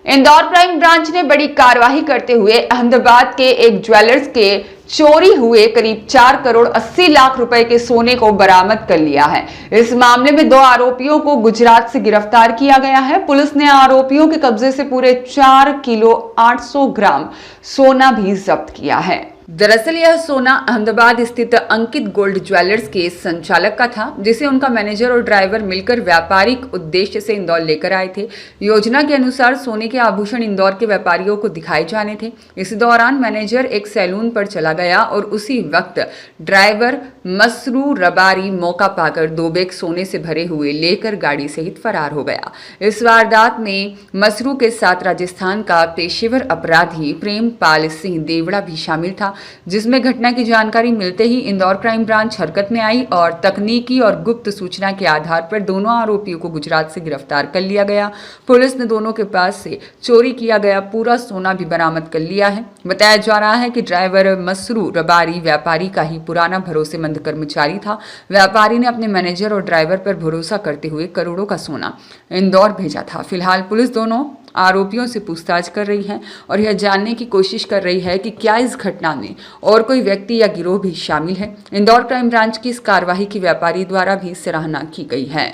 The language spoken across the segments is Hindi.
इंदौर क्राइम ब्रांच ने बड़ी कार्रवाई करते हुए अहमदाबाद के एक ज्वेलर्स के चोरी हुए करीब 4 करोड़ 80 लाख रुपए के सोने को बरामद कर लिया है। इस मामले में 2 आरोपियों को गुजरात से गिरफ्तार किया गया है। पुलिस ने आरोपियों के कब्जे से पूरे 4 किलो 800 ग्राम सोना भी जब्त किया है। दरअसल यह सोना अहमदाबाद स्थित अंकित गोल्ड ज्वेलर्स के संचालक का था, जिसे उनका मैनेजर और ड्राइवर मिलकर व्यापारिक उद्देश्य से इंदौर लेकर आए थे। योजना के अनुसार सोने के आभूषण इंदौर के व्यापारियों को दिखाए जाने थे। इस दौरान मैनेजर एक सैलून पर चला गया और उसी वक्त ड्राइवर मसरू रबारी मौका पाकर 2 बैग सोने से भरे हुए लेकर गाड़ी सहित फरार हो गया। इस वारदात में मसरू के साथ राजस्थान का पेशेवर अपराधी प्रेमपाल सिंह देवड़ा भी शामिल था, जिसमें घटना की जानकारी मिलते ही इंदौर क्राइम ब्रांच हरकत में आई और तकनीकी और गुप्त सूचना के आधार पर दोनों आरोपियों को गुजरात से गिरफ्तार कर लिया गया। पुलिस ने दोनों के पास से चोरी किया गया पूरा सोना भी बरामद कर लिया है। बताया जा रहा है कि ड्राइवर मसरू रबारी व्यापारी का ही पुराना भरोसेमंद कर्मचारी था। व्यापारी ने अपने मैनेजर और ड्राइवर पर भरोसा करते हुए करोड़ों का सोना इंदौर भेजा था। फिलहाल पुलिस दोनों आरोपियों से पूछताछ कर रही है और यह जानने की कोशिश कर रही है कि क्या इस घटना में और कोई व्यक्ति या गिरोह भी शामिल है। इंदौर क्राइम ब्रांच की इस कार्रवाई की व्यापारी द्वारा भी सराहना की गई है।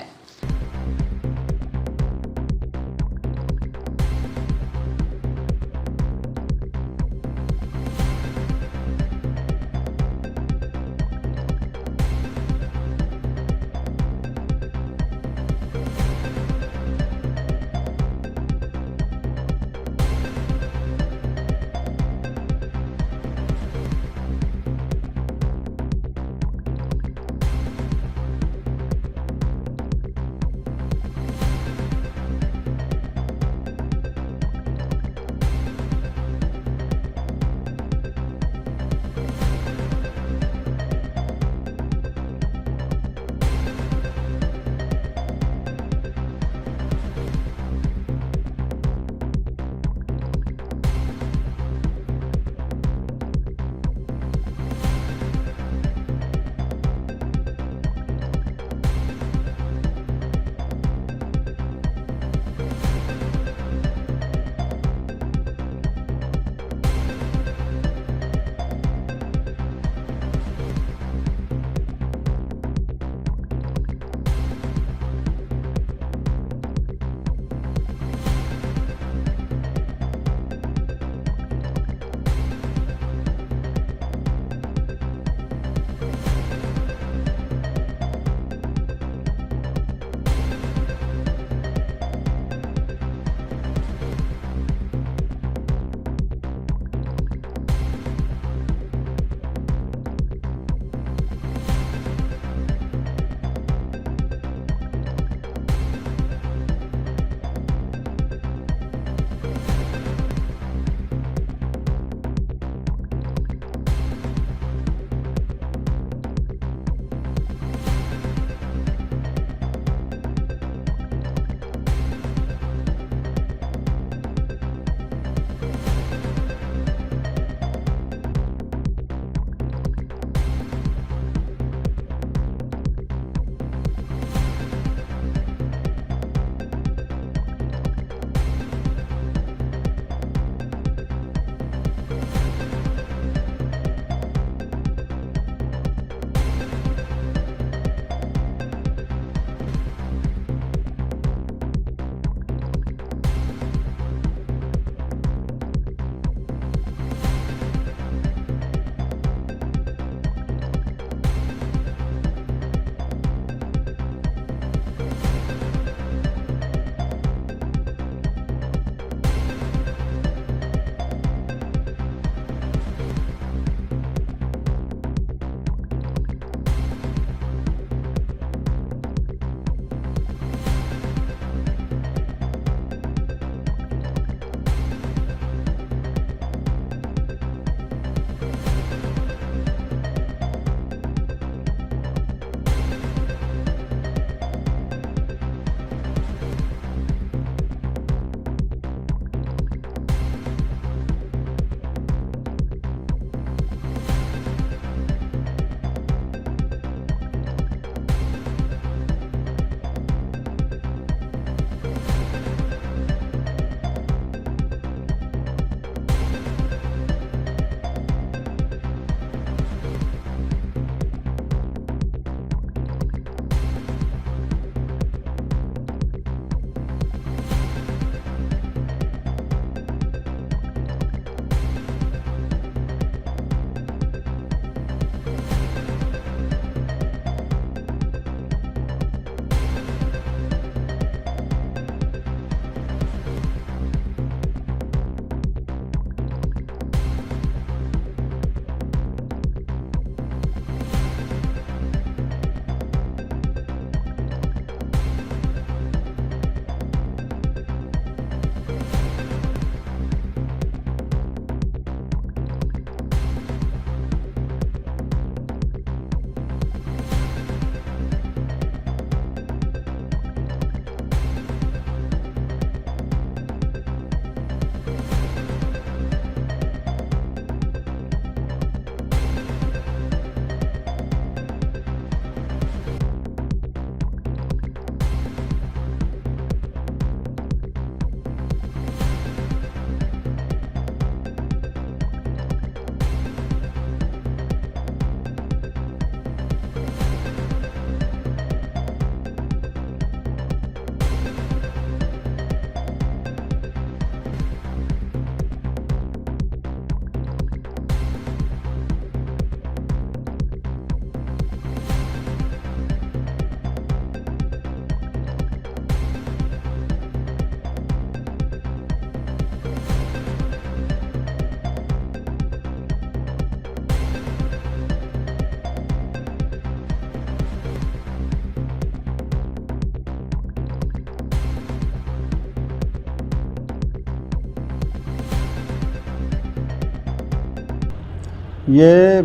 ये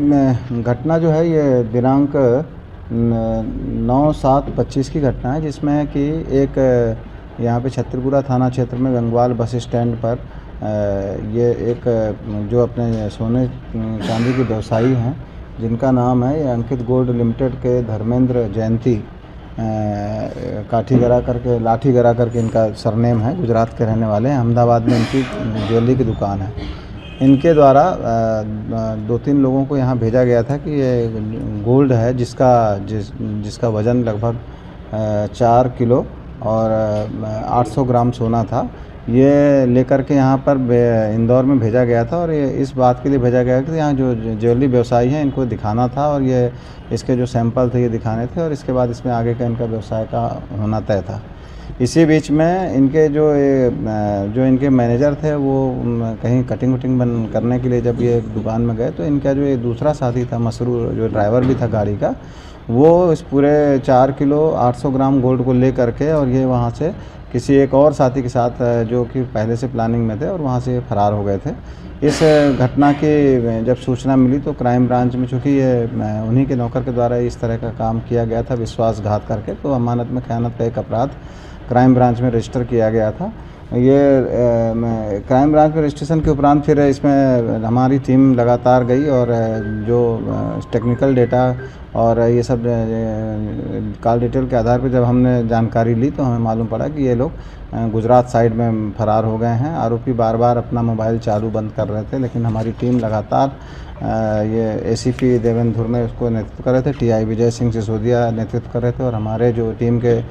घटना जो है ये दिनांक 9/7/25 की घटना है, जिसमें कि एक यहाँ पे छतरपुरा थाना क्षेत्र में गंगवाल बस स्टैंड पर ये एक जो अपने सोने चांदी के व्यवसायी हैं, जिनका नाम है ये अंकित गोल्ड लिमिटेड के धर्मेंद्र जयंती लाठी गरा करके इनका सरनेम है, गुजरात के रहने वाले हैं। अहमदाबाद में इनकी ज्वेलरी की दुकान है। इनके द्वारा 2-3 लोगों को यहाँ भेजा गया था कि ये गोल्ड है जिसका वज़न लगभग 4 किलो और 800 ग्राम सोना था। ये लेकर के यहाँ पर इंदौर में भेजा गया था और ये इस बात के लिए भेजा गया कि यहाँ जो ज्वेलरी व्यवसायी हैं इनको दिखाना था और ये इसके जो सैंपल थे ये दिखाने थे और इसके बाद इसमें आगे का इनका व्यवसाय का होना तय था। इसी बीच में इनके जो इनके मैनेजर थे वो कहीं कटिंग वटिंग बंद करने के लिए जब ये दुकान में गए तो इनका जो ये दूसरा साथी था मसरूर, जो ड्राइवर भी था गाड़ी का, वो इस पूरे 4 किलो 800 ग्राम गोल्ड को ले करके और ये वहाँ से किसी एक और साथी के साथ जो कि पहले से प्लानिंग में थे और वहाँ से फरार हो गए थे। इस घटना की जब सूचना मिली तो क्राइम ब्रांच में, चूँकि ये उन्हीं के नौकर के द्वारा इस तरह का काम किया गया था विश्वासघात करके, तो अमानत में खयानत का एक अपराध क्राइम ब्रांच में रजिस्टर किया गया था। ये क्राइम ब्रांच में रजिस्ट्रेशन के उपरांत फिर इसमें हमारी टीम लगातार गई और जो टेक्निकल डेटा और ये सब कॉल डिटेल के आधार पर जब हमने जानकारी ली तो हमें मालूम पड़ा कि ये लोग गुजरात साइड में फरार हो गए हैं। आरोपी बार बार अपना मोबाइल चालू बंद कर रहे थे, लेकिन हमारी टीम लगातार ये एसीपी देवेंद्र धुर्मे उसको नेतृत्व कर रहे थे, टीआई विजय सिंह सिसोदिया नेतृत्व कर रहे थे और हमारे जो टीम के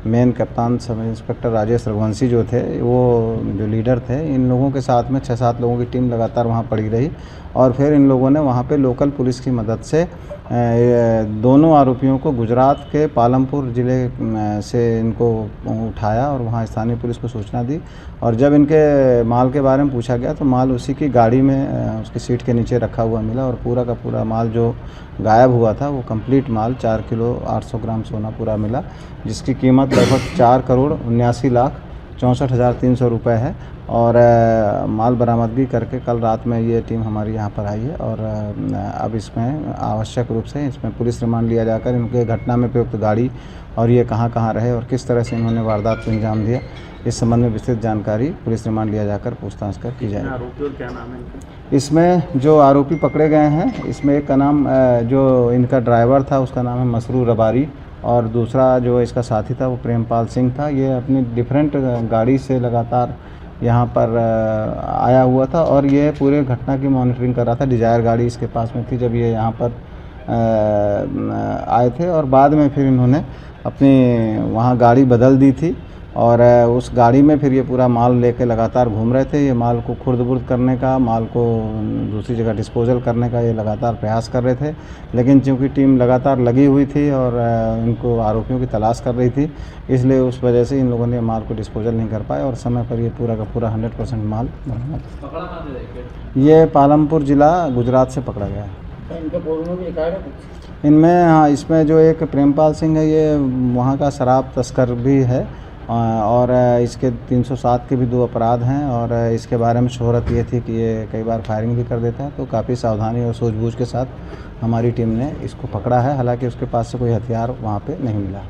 मेन कप्तान सब इंस्पेक्टर राजेश रघुवंशी जो थे, वो जो लीडर थे, इन लोगों के साथ में 6-7 लोगों की टीम लगातार वहाँ पड़ी रही और फिर इन लोगों ने वहाँ पे लोकल पुलिस की मदद से दोनों आरोपियों को गुजरात के पालमपुर ज़िले से इनको उठाया और वहाँ स्थानीय पुलिस को सूचना दी और जब इनके माल के बारे में पूछा गया तो माल उसी की गाड़ी में उसकी सीट के नीचे रखा हुआ मिला और पूरा का पूरा माल जो गायब हुआ था वो कंप्लीट माल 4 किलो 800 ग्राम सोना पूरा मिला, जिसकी कीमत लगभग 4,79,64,300 रुपये है और माल बरामदगी करके कल रात में ये टीम हमारी यहाँ पर आई है और अब इसमें आवश्यक रूप से इसमें पुलिस रिमांड लिया जाकर इनके घटना में प्रयुक्त गाड़ी और ये कहाँ रहे और किस तरह से इन्होंने वारदात को अंजाम दिया, इस संबंध में विस्तृत जानकारी पुलिस रिमांड लिया जाकर पूछताछ कर की जाएगी। आरोपी और क्या नाम है इनका? इसमें जो आरोपी पकड़े गए हैं, इसमें एक का नाम जो इनका ड्राइवर था उसका नाम है मसरूर रबारी और दूसरा जो इसका साथी था वो प्रेमपाल सिंह था। ये अपनी डिफरेंट गाड़ी से लगातार यहाँ पर आया हुआ था और ये पूरे घटना की मॉनिटरिंग कर रहा था। डिजायर गाड़ी इसके पास में थी जब ये यहाँ पर आए थे और बाद में फिर इन्होंने अपनी वहाँ गाड़ी बदल दी थी और उस गाड़ी में फिर ये पूरा माल लेके लगातार घूम रहे थे। ये माल को खुर्द-बुर्द करने का, माल को दूसरी जगह डिस्पोजल करने का ये लगातार प्रयास कर रहे थे, लेकिन चूँकि टीम लगातार लगी हुई थी और इनको आरोपियों की तलाश कर रही थी, इसलिए उस वजह से इन लोगों ने माल को डिस्पोजल नहीं कर पाए और समय पर ये पूरा का पूरा 100% माल बरामद। ये पालमपुर ज़िला गुजरात से पकड़ा गया है। इनके पूर्व में भी रिकॉर्ड है कुछ? इनमें हाँ, इसमें जो एक प्रेमपाल सिंह है ये वहाँ का शराब तस्कर भी है और इसके 307 के भी 2 अपराध हैं और इसके बारे में शोहरत ये थी कि ये कई बार फायरिंग भी कर देता है, तो काफ़ी सावधानी और सूझबूझ के साथ हमारी टीम ने इसको पकड़ा है। हालांकि उसके पास से कोई हथियार वहाँ पे नहीं मिला।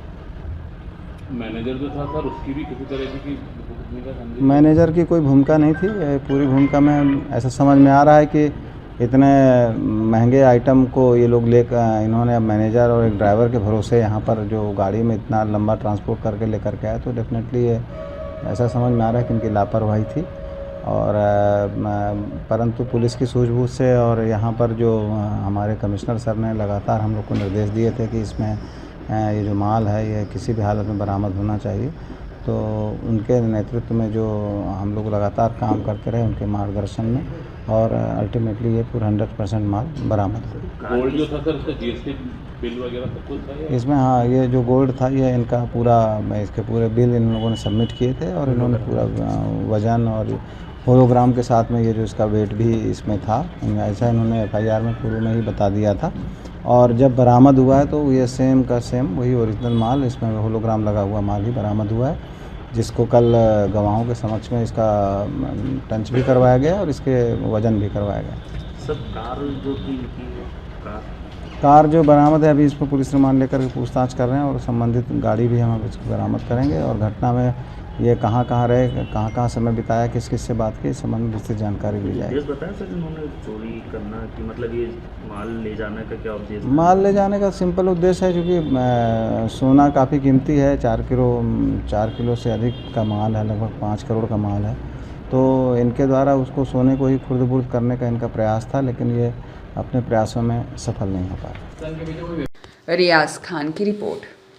मैनेजर जो था सर उसकी भी किसी तरह की भूमिका समझी? मैनेजर की कोई भूमिका नहीं थी। पूरी भूमिका में ऐसा समझ में आ रहा है कि इतने महंगे आइटम को ये लोग इन्होंने मैनेजर और एक ड्राइवर के भरोसे यहाँ पर जो गाड़ी में इतना लंबा ट्रांसपोर्ट करके लेकर के आए, तो डेफिनेटली ये ऐसा समझ में आ रहा है कि इनकी लापरवाही थी और परंतु पुलिस की सूझबूझ से और यहाँ पर जो हमारे कमिश्नर सर ने लगातार हम लोग को निर्देश दिए थे कि इसमें ये जो माल है ये किसी भी हालत में बरामद होना चाहिए, तो उनके नेतृत्व में जो हम लोग लगातार काम करते रहे उनके मार्गदर्शन में और अल्टीमेटली ये पूरा 100% माल बरामद हुआ। गोल्ड जो था सर उसका जीएसटी बिल वगैरह सब कुछ था इसमें? हाँ, ये जो गोल्ड था ये इनका पूरा, इसके पूरे बिल इन लोगों ने सबमिट किए थे और इन्होंने पूरा वज़न और होलोग्राम के साथ में ये जो इसका वेट भी इसमें था, ऐसा इन्होंने एफआईआर में पूर्व में ही बता दिया था और जब बरामद हुआ है तो ये सेम का सेम वही ओरिजिनल माल, इसमें होलोग्राम लगा हुआ माल ही बरामद हुआ है, जिसको कल गवाहों के समक्ष में इसका टंच भी करवाया गया और इसके वज़न भी करवाया गया। सब कार जो की निकली है कार जो बरामद है अभी इस पर पुलिस रिमांड लेकर के पूछताछ कर रहे हैं और संबंधित गाड़ी भी हम इसको बरामद करेंगे और घटना में ये कहाँ रहे कहाँ समय बिताया किस से बात की इस संबंध में विस्तृत जानकारी ली जाएगी। बताया सर इन्होंने चोरी करना कि मतलब ये माल ले जाने का क्या उद्देश्य? माल ले जाने का सिंपल उद्देश्य है क्योंकि सोना काफ़ी कीमती है 4 किलो से अधिक का माल है, लगभग 5 करोड़ का माल है। तो इनके द्वारा उसको सोने को ही खुर्द-बुर्द करने का इनका प्रयास था, लेकिन ये अपने प्रयासों में सफल नहीं हो पाया। रियाज खान की रिपोर्ट।